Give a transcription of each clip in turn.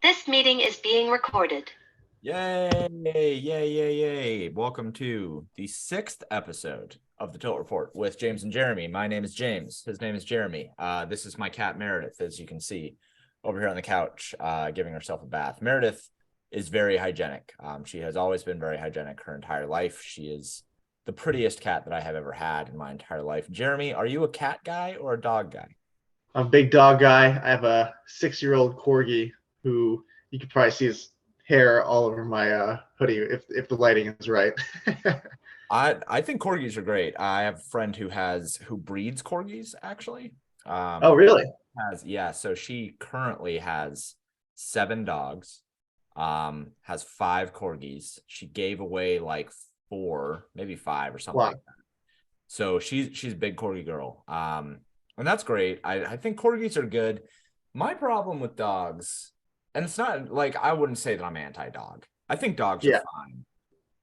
This meeting is being recorded. Yay, yay, yay, yay. Welcome to the 6th episode of the Tilt Report with James and Jeremy. My name is James. His name is Jeremy. This is my cat, Meredith, as you can see over here on the couch, giving herself a bath. Meredith is very hygienic. She has always been very hygienic her entire life. She is the prettiest cat that I have ever had in my entire life. Jeremy, are you a cat guy or a dog guy? I'm a big dog guy. I have a 6-year-old corgi who you could probably see his hair all over my hoodie if the lighting is right. I think corgis are great. I have a friend who breeds corgis actually. Oh, really? So she currently has 7 dogs, has 5 corgis. She gave away like 4, maybe 5 or something Wow. like that. So she's a big corgi girl. And that's great. I think corgis are good. My problem with dogs, and it's not like I wouldn't say that I'm anti-dog. I think dogs are Yeah.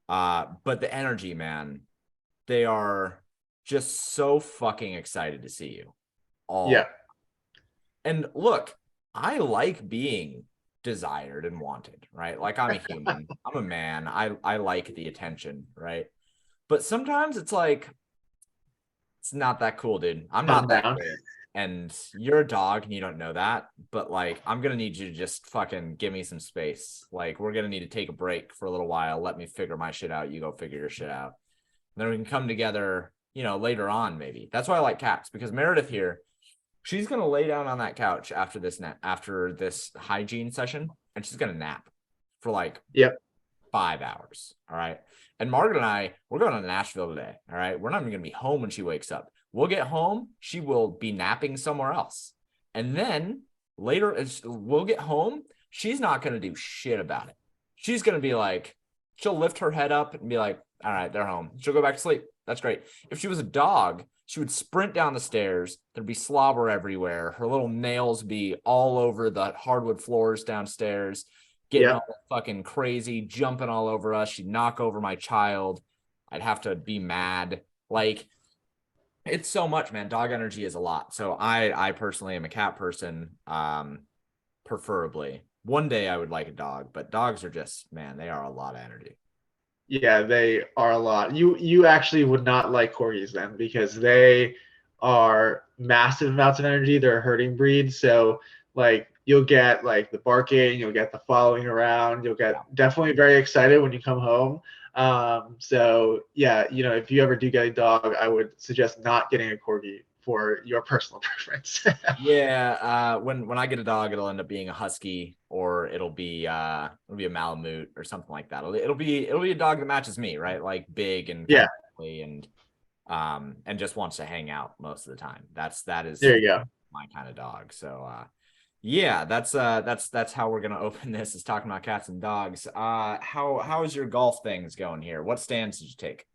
fine. But the energy, man, they are just so fucking excited to see you. Yeah. And look, I like being desired and wanted, right? Like I'm a human. I'm a man. I like the attention, right? But sometimes it's like it's not that cool, dude. I'm not that Down. cool. And you're a dog and you don't know that, but like I'm gonna need you to just fucking give me some space. Like we're gonna need to take a break for a little while. Let me figure my shit out. You go figure your shit out. And then we can come together, later on, maybe. That's why I like cats, because Meredith here, she's gonna lay down on that couch after this hygiene session, and she's gonna nap for like Yep. 5 hours. All right. And Margaret and I, we're going to Nashville today. All right. We're not even going to be home when she wakes up. We'll get home. She will be napping somewhere else. And then later, we'll get home. She's not going to do shit about it. She's going to be like, she'll lift her head up and be like, all right, they're home. She'll go back to sleep. That's great. If she was a dog, she would sprint down the stairs. There'd be slobber everywhere. Her little nails be all over the hardwood floors downstairs, getting Yep. all fucking crazy, jumping all over us. She'd knock over my child. I'd have to be mad. Like, it's so much, man. Dog energy is a lot. So I personally am a cat person, preferably. One day I would like a dog, but dogs are just, man, they are a lot of energy. Yeah, they are a lot. You actually would not like corgis then because they are massive amounts of energy. They're a herding breed, so like you'll get like the barking, you'll get the following around, you'll get definitely very excited when you come home. So yeah, if you ever do get a dog, I would suggest not getting a corgi for your personal preference. Yeah, when I get a dog, it'll end up being a husky, or it'll be a Malamute or something like that. It'll be a dog that matches me, right? Like big and Yeah. and just wants to hang out most of the time. That is There you go. my kind of dog. So yeah, that's how we're gonna open this, is talking about cats and dogs. How is your golf things going here? What stands did you take?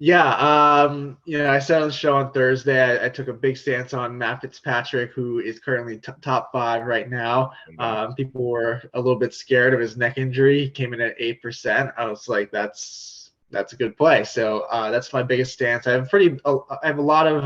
Yeah, I said on the show on Thursday, I took a big stance on Matt Fitzpatrick, who is currently top 5 right now. People were a little bit scared of his neck injury. He came in at 8%. I was like, that's a good play. So that's my biggest stance. I have a lot of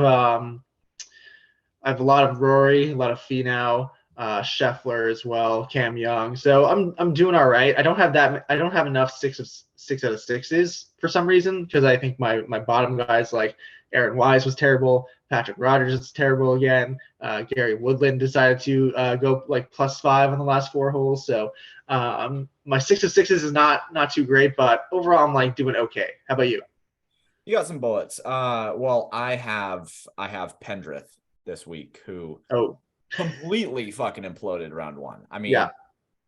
Rory, a lot of Finau, Scheffler as well, Cam Young. So I'm doing all right. I don't have enough 6 out of 6s for some reason, because I think my bottom guys like Aaron Wise was terrible, Patrick Rogers is terrible again. Gary Woodland decided to go like +5 on the last 4 holes. So my 6 of 6s is not too great, but overall I'm like doing okay. How about you? You got some bullets. Well, I have Pendrith this week, who Oh, completely fucking imploded round 1. I mean, yeah.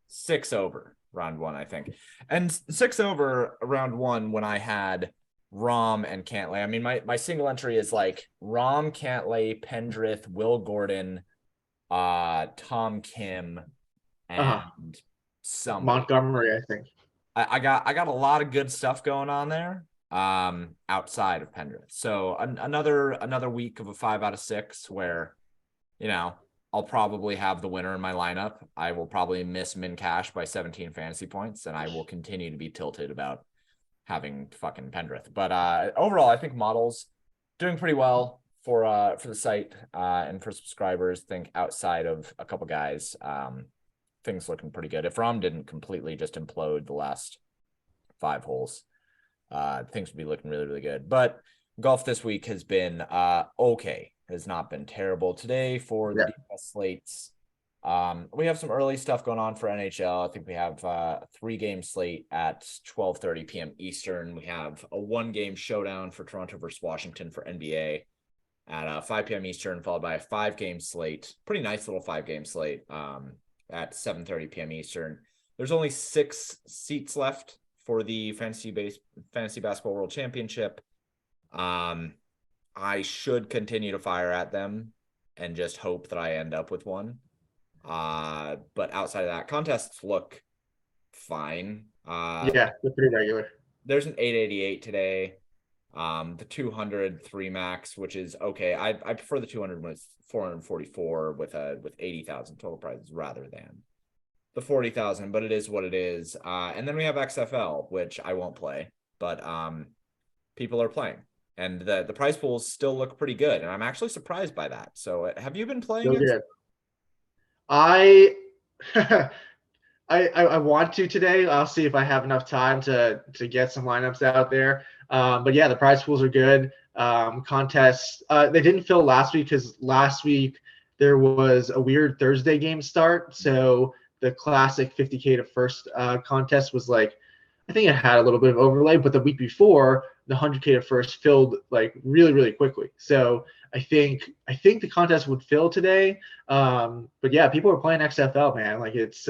6 over round 1, I think. And 6 over round 1 when I had Rahm and Cantlay. I mean, my single entry is like Rahm, Cantlay, Pendrith, Will Gordon, Tom Kim, and somebody. Montgomery, I think. I got a lot of good stuff going on there, outside of Pendrith. So another week of a 5 out of 6 where, I'll probably have the winner in my lineup. I will probably miss min cash by 17 fantasy points, and I will continue to be tilted about having fucking Pendrith. But overall, I think models doing pretty well for the site, and for subscribers. I think outside of a couple guys, things looking pretty good. If Rom didn't completely just implode the last 5 holes, things would be looking really, really good. But golf this week has been okay. Has not been terrible. Today for the DFS slates, we have some early stuff going on for NHL. I think we have a 3-game slate at 12:30 p.m. Eastern. We have a 1-game showdown for Toronto versus Washington for NBA at 5 p.m. Eastern, followed by a 5-game slate. Pretty nice little 5-game slate at 7:30 p.m. Eastern. There's only 6 seats left for the Fantasy Basketball World Championship. I should continue to fire at them and just hope that I end up with one. But outside of that, contests look fine. They're pretty regular. There's an 888 today. The 203 max, which is okay. I prefer the 200 when it's 444 with 80,000 total prizes rather than the 40,000, but it is what it is. And then we have XFL, which I won't play, but people are playing. And the prize pools still look pretty good, and I'm actually surprised by that. So, have you been playing? Good. I want to today. I'll see if I have enough time to get some lineups out there. But yeah, the prize pools are good. Contests they didn't fill last week because last week there was a weird Thursday game start. So the classic 50K to first contest was like, I think it had a little bit of overlay, but the week before the 100K to first filled like really, really quickly. So I think the contest would fill today. But yeah, people are playing XFL, man. Like it's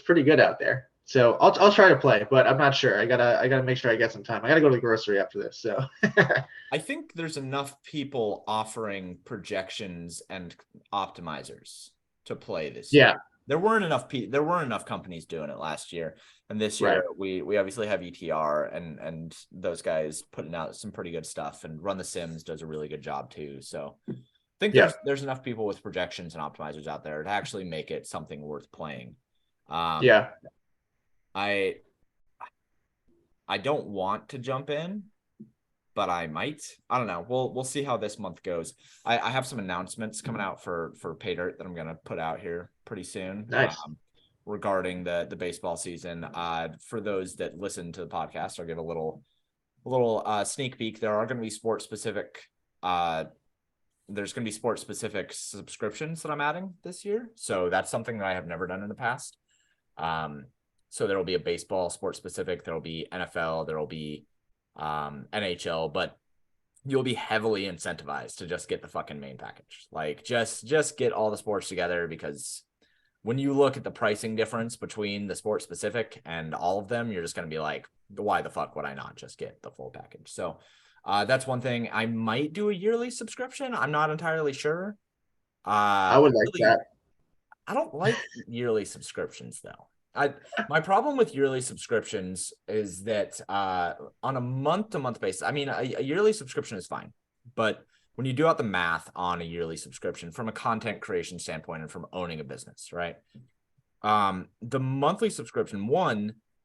pretty good out there. So I'll try to play, but I'm not sure. I gotta make sure I get some time. I gotta go to the grocery after this. So I think there's enough people offering projections and optimizers to play this year. There weren't enough companies doing it last year, and this year we obviously have ETR and those guys putting out some pretty good stuff, and Run the Sims does a really good job too. So I think there's enough people with projections and optimizers out there to actually make it something worth playing. I don't want to jump in, but I might. I don't know. We'll see how this month goes. I have some announcements coming out for Paydirt that I'm gonna put out here pretty soon. Nice. Regarding the baseball season. For those that listen to the podcast, I'll give a little sneak peek. There are going to be sports specific. There's going to be sports specific subscriptions that I'm adding this year. So that's something that I have never done in the past. So there will be a baseball sports specific. There will be NFL. There will be NHL, but you'll be heavily incentivized to just get the fucking main package. Like just get all the sports together, because when you look at the pricing difference between the sport specific and all of them, you're just going to be like, why the fuck would I not just get the full package? So that's one thing. I might do a yearly subscription. I'm not entirely sure. I would like that. I don't like yearly subscriptions though. My problem with yearly subscriptions is that on a month-to-month basis, I mean, a yearly subscription is fine, but when you do out the math on a yearly subscription from a content creation standpoint and from owning a business, right? The monthly subscription,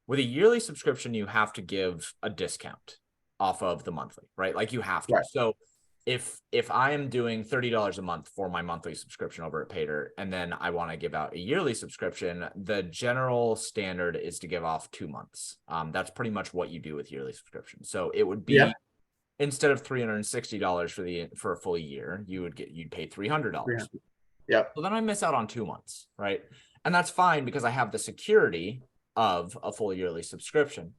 with a yearly subscription, you have to give a discount off of the monthly, right? Like you have to. Right. So if I am doing $30 a month for my monthly subscription over at Paydirt, and then I want to give out a yearly subscription, the general standard is to give off 2 months. That's pretty much what you do with yearly subscription. So it would be instead of $360 for a full year, you'd pay $300. Yeah. So then I miss out on 2 months, right? And that's fine because I have the security of a full yearly subscription.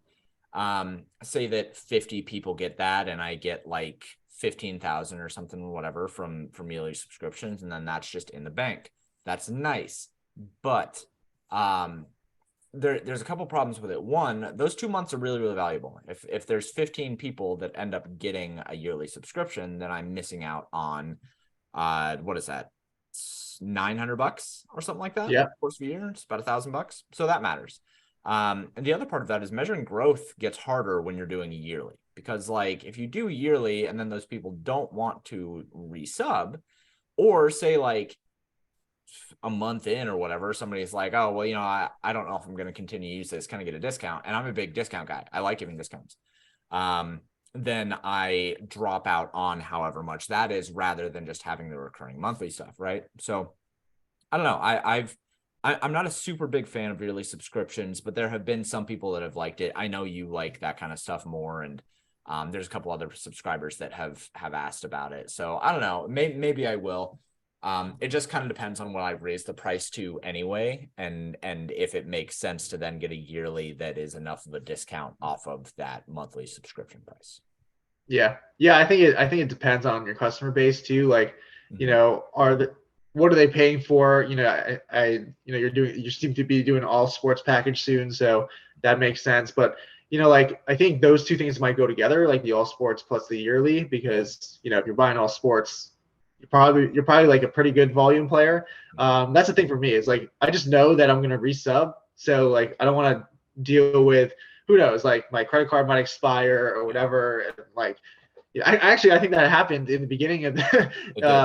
Say that 50 people get that, and I get like 15,000 or something, whatever, from yearly subscriptions, and then that's just in the bank. That's nice, but there's a couple problems with it. One, those 2 months are really, really valuable. If there's 15 people that end up getting a yearly subscription, then I'm missing out on what is that, $900 or something like that? Yeah, of course, a year, it's about $1,000. So that matters. And the other part of that is measuring growth gets harder when you're doing a yearly, because like if you do yearly and then those people don't want to resub, or say like a month in or whatever, somebody's like, oh, well, I don't know if I'm going to continue to use this. Can I get a discount? And I'm a big discount guy. I like giving discounts. Then I drop out on however much that is, rather than just having the recurring monthly stuff. Right. So I don't know. I'm not a super big fan of yearly subscriptions, but there have been some people that have liked it. I know you like that kind of stuff more, and there's a couple other subscribers that have asked about it. So I don't know, maybe I will. It just kind of depends on what I raise the price to anyway, and if it makes sense to then get a yearly that is enough of a discount off of that monthly subscription price. Yeah. I think it depends on your customer base too. Like, what are they paying for? You seem to be doing all sports package soon, so that makes sense. But like I think those two things might go together, like the all sports plus the yearly, because if you're buying all sports, you're probably like a pretty good volume player. That's the thing for me is like I just know that I'm gonna resub, so like I don't want to deal with who knows, like my credit card might expire or whatever, and like. I think that happened in the beginning of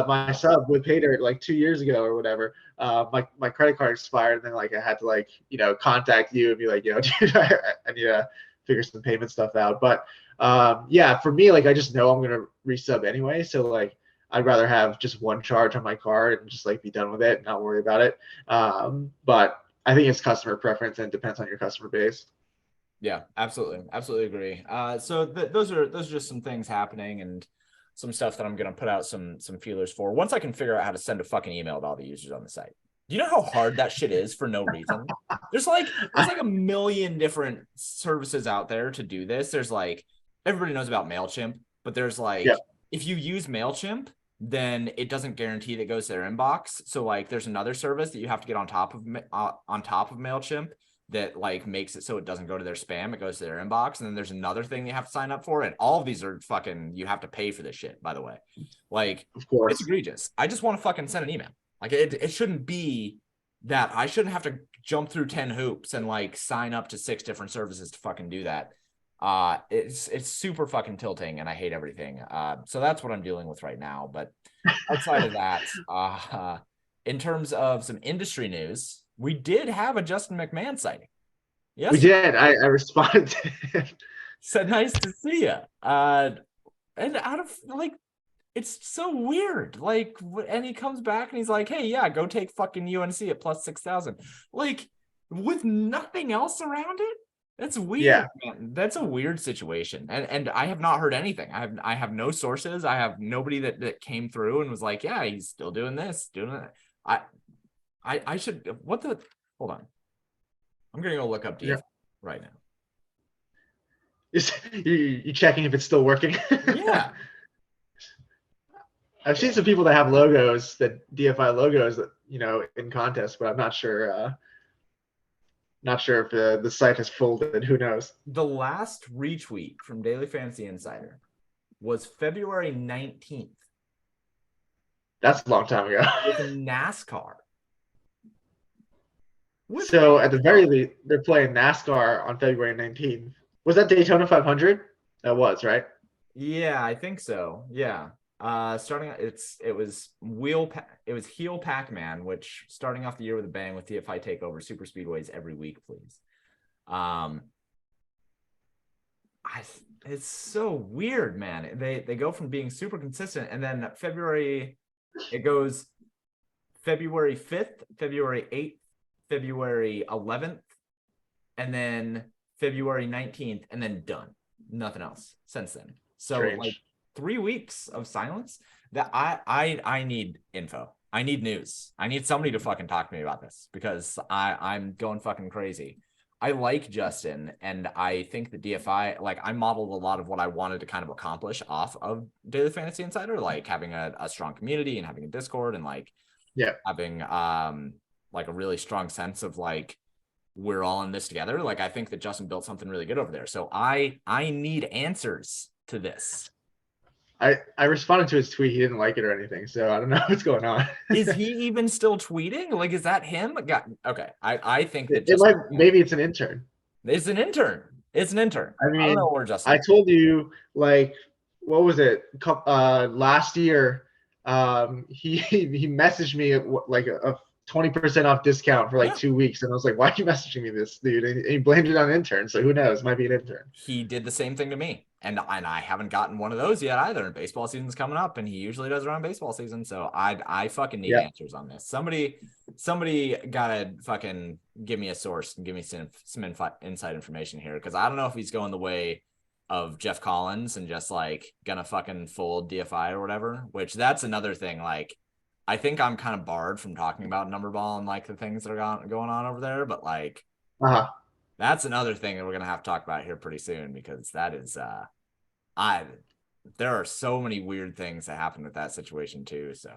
my sub with Paydirt like 2 years ago or whatever. My credit card expired, and then like I had to like contact you and be like, dude, I need to figure some payment stuff out. But for me, like I just know I'm gonna resub anyway, so like I'd rather have just one charge on my card and just like be done with it and not worry about it. But I think it's customer preference and depends on your customer base. Yeah, absolutely agree. So those are just some things happening and some stuff that I'm gonna put out some feelers for once I can figure out how to send a fucking email to all the users on the site. Do you know how hard that shit is for no reason? There's like a million different services out there to do this. There's like everybody knows about MailChimp, but there's like if you use MailChimp, then it doesn't guarantee that it goes to their inbox. So like there's another service that you have to get on top of MailChimp that like makes it so it doesn't go to their spam, it goes to their inbox. And then there's another thing you have to sign up for, and all of these are fucking, you have to pay for this shit, by the way. Like, of course, it's egregious. I just want to fucking send an email. Like it shouldn't be that I shouldn't have to jump through 10 hoops and like sign up to 6 different services to fucking do that. It's super fucking tilting, and I hate everything. So that's what I'm dealing with right now. But outside of that, in terms of some industry news, we did have a Justin McMahon sighting. Yes, we did. I responded to him. Said nice to see you. And out of like, it's so weird. Like, and he comes back and he's like, "Hey, yeah, go take fucking UNC at plus 6,000." Like, with nothing else around it. That's weird, man. That's a weird situation. And I have not heard anything. I have no sources. I have nobody that came through and was like, "Yeah, he's still doing this, doing that." I should, hold on. I'm going to go look up DF right now. You checking if it's still working? Yeah. I've seen some people that have logos, that DFI logos, that, in contests, but I'm not sure. Not sure if the site has folded. Who knows? The last retweet from Daily Fantasy Insider was February 19th. That's a long time ago. With a NASCAR. So at the very least, they're playing NASCAR on February 19th. Was that Daytona 500? That was, right? Yeah, I think so. Yeah. Starting, it was Heel Pac-Man, which starting off the year with a bang with TFI Takeover Super Speedways every week, please. It's so weird, man. They go from being super consistent, and then February, it goes February 5th, February 8th, February 11th, and then February 19th, and then done. Nothing else since then. So Strange. Like 3 weeks of silence. That I need info. I need news. I need somebody to fucking talk to me about this, because I'm going fucking crazy. I like Justin, and I think the DFI, like, I modeled a lot of what I wanted to kind of accomplish off of Daily Fantasy Insider, like having a strong community and having a Discord, and like having like a really strong sense of like we're all in this together. Like, I think that Justin built something really good over there. So I need answers to this. I responded to his tweet. He didn't like it or anything, so I don't know what's going on. Is he even still tweeting? Like, is that him? Okay. I think that maybe it's an intern. It's an intern. I mean, I don't know where Justin. I told you, like, what was it? Last year, he messaged me like 20% off discount for like Yeah. 2 weeks. And I was like, why are you messaging me this, dude? And he blamed it on an intern. So who knows? Might be an intern. He did the same thing to me. And I haven't gotten one of those yet either. And baseball season's coming up, and he usually does around baseball season. So I fucking need answers on this. Somebody gotta fucking give me a source and give me some inside information here, because I don't know if he's going the way of Jeff Collins and just like gonna fucking fold DFI or whatever. Which that's another thing. Like, I think I'm kind of barred from talking about number ball and like the things that are going on over there, but like. That's another thing that we're gonna have to talk about here pretty soon, because that is there are so many weird things that happen with that situation too. So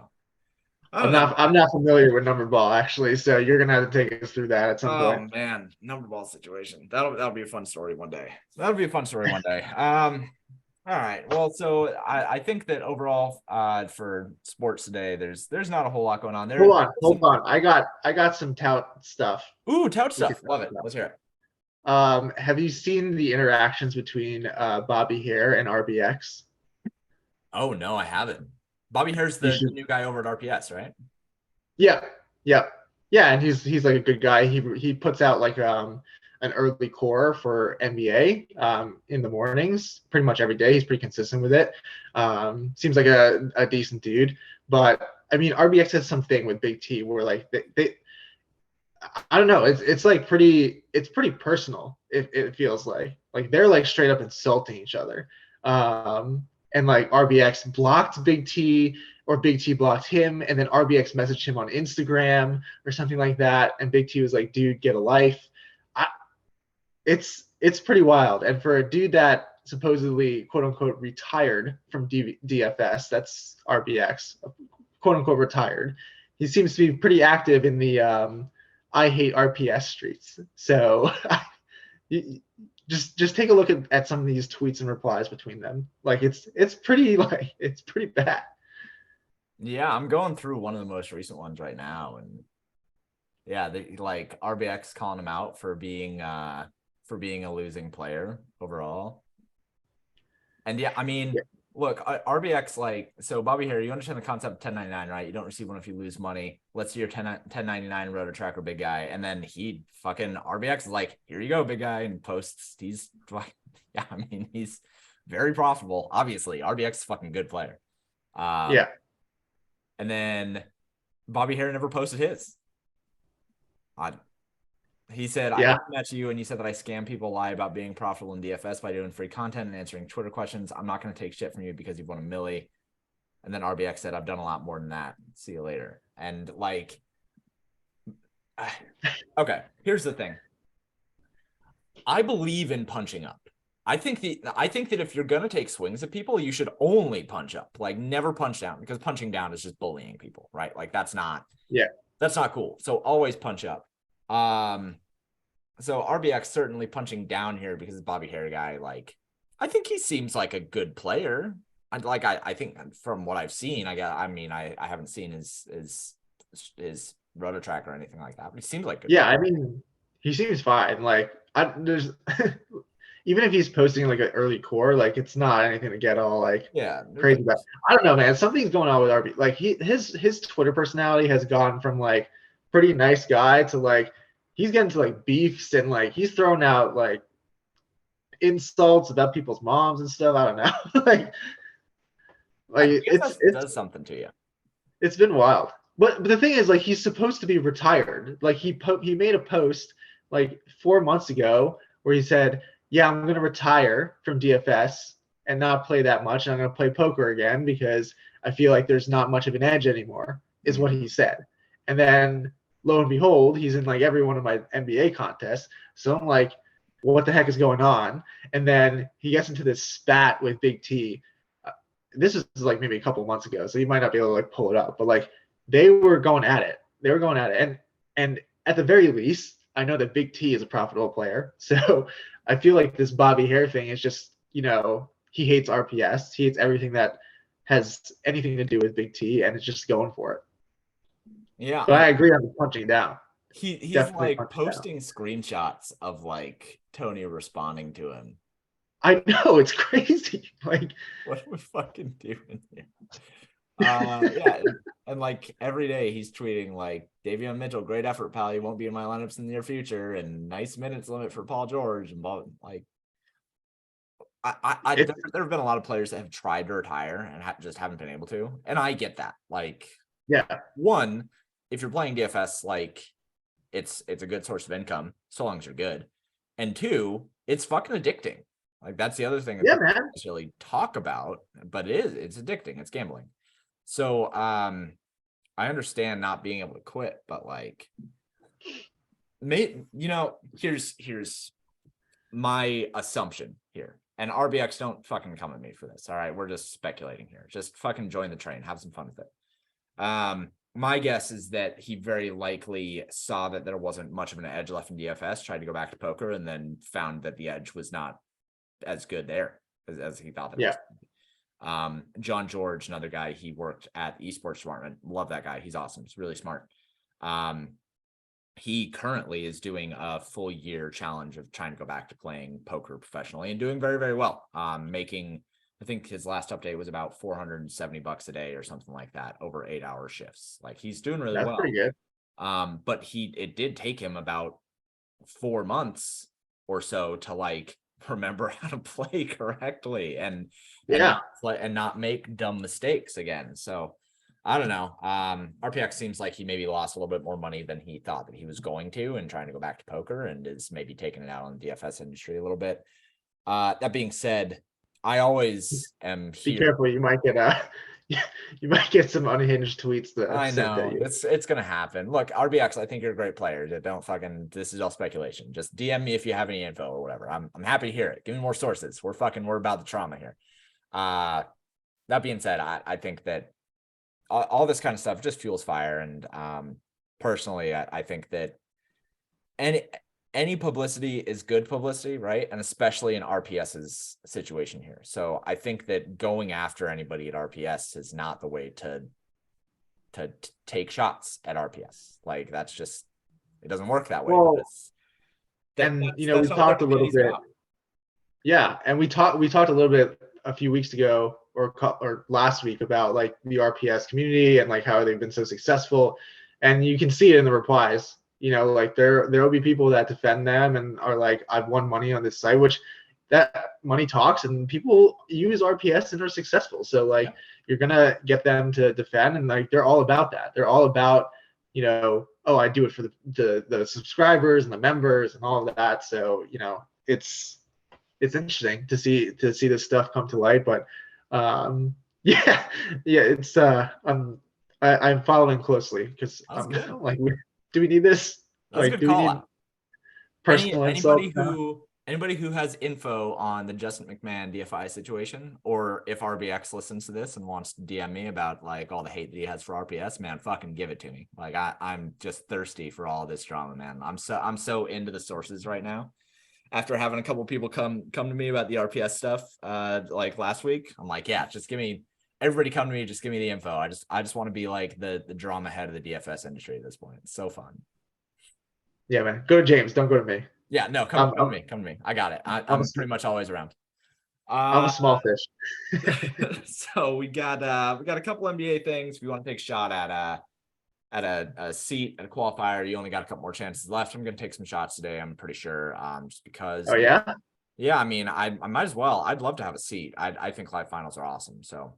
I'm not familiar with number ball actually, so you're gonna have to take us through that at some point. Oh man, number ball situation. That'll be a fun story one day. All right. Well, so I think that overall for sports today, there's not a whole lot going on there. Hold on. I got some tout stuff. Ooh, tout stuff. Love it. Let's hear it. Have you seen the interactions between BobbyHare and RBX? Oh no, I haven't. BobbyHare's the new guy over at RPS, right? Yeah, and he's like a good guy. He puts out like an early core for NBA in the mornings, pretty much every day. He's pretty consistent with it. Seems like a decent dude. But I mean, RBX has something with Big T where like they I don't know. It's like pretty personal. It feels like they're like straight up insulting each other. And like RBX blocked Big T, or Big T blocked him, and then RBX messaged him on Instagram or something like that. And Big T was like, "Dude, get a life." It's pretty wild. And for a dude that supposedly quote unquote retired from DFS, that's RBX, quote unquote retired. He seems to be pretty active in the I hate RPS streets. So just take a look at some of these tweets and replies between them. Like it's pretty bad. Yeah, I'm going through one of the most recent ones right now, and yeah, like RBX calling him out for being a losing player overall. And yeah, I mean, look, RBX, like, so BobbyHare, you understand the concept of 1099, right? You don't receive one if you lose money. Let's see your 1099 roto tracker, big guy. And then he fucking RBX is like, here you go, big guy, and posts. He's like, yeah, I mean, he's very profitable. Obviously, RBX is a fucking good player. Yeah. And then BobbyHare never posted his. He said, I met you and you said that I scam people, lie about being profitable in DFS by doing free content and answering Twitter questions. I'm not going to take shit from you because you've won a milli. And then RBX said, I've done a lot more than that. See you later. And like, okay, here's the thing. I believe in punching up. I think that if you're going to take swings at people, you should only punch up, like never punch down, because punching down is just bullying people, right? Like that's not cool. So always punch up. So RBX certainly punching down here because it's BobbyHare guy. Like, I think he seems like a good player. I think from what I've seen, I haven't seen his roto track or anything like that, but he seems like good. Yeah, player. I mean, he seems fine. Like, there's even if he's posting like an early core, like it's not anything to get all like crazy about. I don't know, man. Something's going on with RB. Like his Twitter personality has gone from like pretty nice guy to like he's getting to like beefs and like he's throwing out like insults about people's moms and stuff. I don't know. like it does something to you. It's been wild. But the thing is, like, he's supposed to be retired. Like he made a post like 4 months ago where he said, yeah, I'm going to retire from DFS and not play that much. And I'm going to play poker again because I feel like there's not much of an edge anymore, is what he said. And then lo and behold, he's in like every one of my NBA contests. So I'm like, what the heck is going on? And then he gets into this spat with Big T. This is like maybe a couple of months ago, so you might not be able to like pull it up. But like they were going at it. And at the very least, I know that Big T is a profitable player. So I feel like this BobbyHare thing is just, he hates RPS. He hates everything that has anything to do with Big T, and it's just going for it. Yeah. But I agree on the punching down. He's definitely like posting screenshots of like Tony responding to him. I know, it's crazy. Like, what are we fucking doing here? Yeah. And like every day he's tweeting like Davion Mitchell, great effort, pal. You won't be in my lineups in the near future, and nice minutes limit for Paul George. And like, there have been a lot of players that have tried to retire and just haven't been able to, and I get that. Like, yeah, one, if you're playing DFS, like it's a good source of income so long as you're good, and two, it's fucking addicting. Like that's the other thing that yeah, people man. don't necessarily talk about, but it's addicting. It's gambling. So I understand not being able to quit, but like, here's my assumption here. And RBX, don't fucking come at me for this. All right, we're just speculating here. Just fucking join the train, have some fun with it. My guess is that he very likely saw that there wasn't much of an edge left in DFS, tried to go back to poker, and then found that the edge was not as good there as he thought that it was. John George, another guy, he worked at esports department. Love that guy. He's awesome. He's really smart. He currently is doing a full year challenge of trying to go back to playing poker professionally and doing very, very well. Making, I think his last update was about $470 a day or something like that over 8-hour shifts. Like he's doing really well. That's pretty good. But it did take him about 4 months or so to like remember how to play correctly and not make dumb mistakes again. So I don't know. RPX seems like he maybe lost a little bit more money than he thought that he was going to, and trying to go back to poker, and is maybe taking it out on the DFS industry a little bit. That being said, I always am here. Be careful, you might get some unhinged tweets that I sent know at you. it's gonna happen. Look, RBX, I think you're a great player. Don't fucking. This is all speculation. Just DM me if you have any info or whatever. I'm happy to hear it. Give me more sources. We're about the trauma here. That being said, I think that all this kind of stuff just fuels fire, and personally, I think that any publicity is good publicity, right? And especially in RPS's situation here. So I think that going after anybody at RPS is not the way to take shots at RPS. Like that's just, it doesn't work that way. Well, we talked a little bit. Yeah, and we talked a little bit a few weeks ago or last week about like the RPS community and like how they've been so successful, and you can see it in the replies. Like there'll be people that defend them and are like, I've won money on this site, which that money talks, and people use RPS and are successful. So like you're gonna get them to defend, and like they're all about that. They're all about, oh, I do it for the subscribers and the members and all of that. So it's interesting to see this stuff come to light. But it's I'm following closely because I'm like, do we need this? That's like, a good call out. Personal Anybody who has info on the Justin McMahon DFI situation, or if RBX listens to this and wants to DM me about like all the hate that he has for RPS, man, fucking give it to me. Like I'm just thirsty for all this drama, man. I'm so into the sources right now. After having a couple of people come to me about the RPS stuff, like last week, I'm like, yeah, just give me. Everybody come to me, just give me the info. I just want to be like the drama head of the DFS industry at this point. It's so fun. Yeah, man. Go to James. Don't go to me. Yeah, no, come to me. Come to me. I got it. I'm pretty much always around. I'm a small fish. So we got a couple NBA things. If you want to take a shot at a seat at a qualifier, you only got a couple more chances left. I'm gonna take some shots today. I'm pretty sure. Just because. Oh yeah. Yeah, I mean, I might as well. I'd love to have a seat. I think live finals are awesome. So.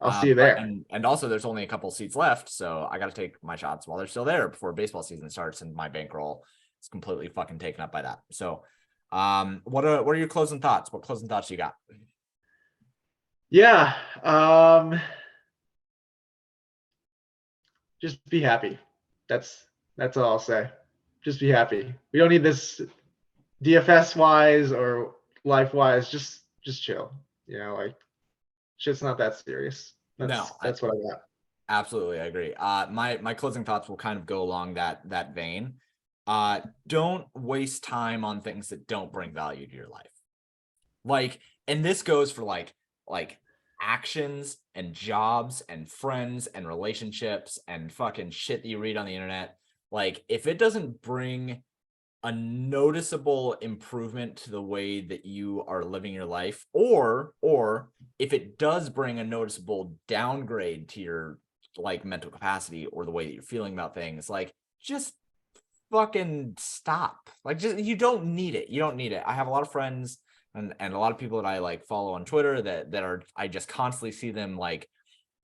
I'll see you there. And also there's only a couple seats left, so I got to take my shots while they're still there before baseball season starts, and my bankroll is completely fucking taken up by that. So, what are your closing thoughts? What closing thoughts you got? Yeah, just be happy. That's all I'll say. Just be happy. We don't need this DFS wise or life wise. Just chill. Like. Shit's not that serious. That's what I got. Absolutely, I agree. My closing thoughts will kind of go along that vein. Don't waste time on things that don't bring value to your life. Like, and this goes for like actions and jobs and friends and relationships and fucking shit that you read on the internet. Like, if it doesn't bring a noticeable improvement to the way that you are living your life, or if it does bring a noticeable downgrade to your like mental capacity or the way that you're feeling about things, like just fucking stop. Like, just, you don't need it. You don't need it. I have a lot of friends and a lot of people that I like follow on Twitter that are, I just constantly see them like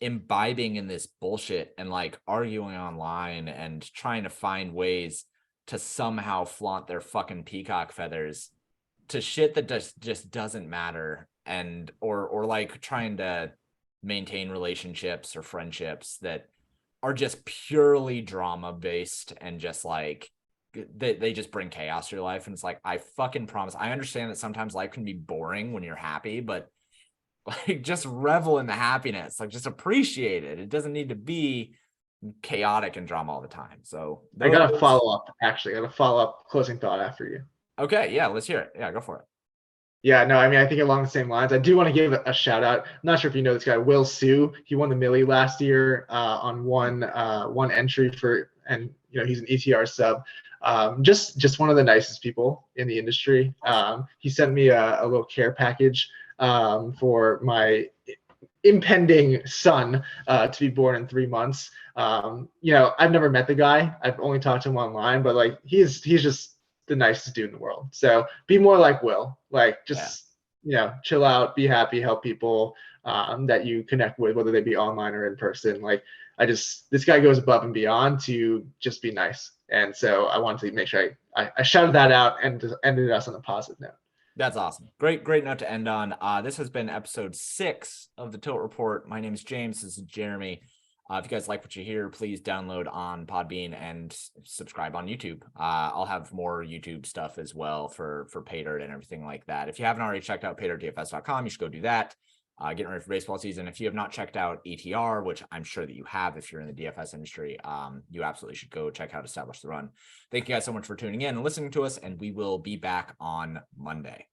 imbibing in this bullshit and like arguing online and trying to find ways to somehow flaunt their fucking peacock feathers to shit that just doesn't matter, and or like trying to maintain relationships or friendships that are just purely drama based and just like they just bring chaos to your life. And it's like, I fucking promise, I understand that sometimes life can be boring when you're happy, but like just revel in the happiness, like just appreciate it. It doesn't need to be chaotic and drama all the time. So I got a follow up. Actually, I got a follow up closing thought after you. Okay, yeah, let's hear it. Yeah, go for it. Yeah, no, I mean, I think along the same lines, I do want to give a shout out. I'm not sure if you know this guy, Will Sue. He won the Millie last year on one entry for, and you know, he's an ETR sub. Just one of the nicest people in the industry. He sent me a little care package for my impending son to be born in 3 months. You know, I've never met the guy. I've only talked to him online, but like he's just the nicest dude in the world. So be more like Will. Like just you know, chill out, be happy, help people that you connect with, whether they be online or in person. Like this guy goes above and beyond to just be nice. And so I wanted to make sure I shouted that out and just ended us on a positive note. That's awesome. Great note to end on. This has been episode 6 of the Tilt Report. My name is James. This is Jeremy. If you guys like what you hear, please download on Podbean and subscribe on YouTube. I'll have more YouTube stuff as well for Paydirt and everything like that. If you haven't already checked out paydirtdfs.com, you should go do that. Getting ready for baseball season. If you have not checked out ETR, which I'm sure that you have if you're in the DFS industry, you absolutely should go check out Establish the Run. Thank you guys so much for tuning in and listening to us, and we will be back on Monday.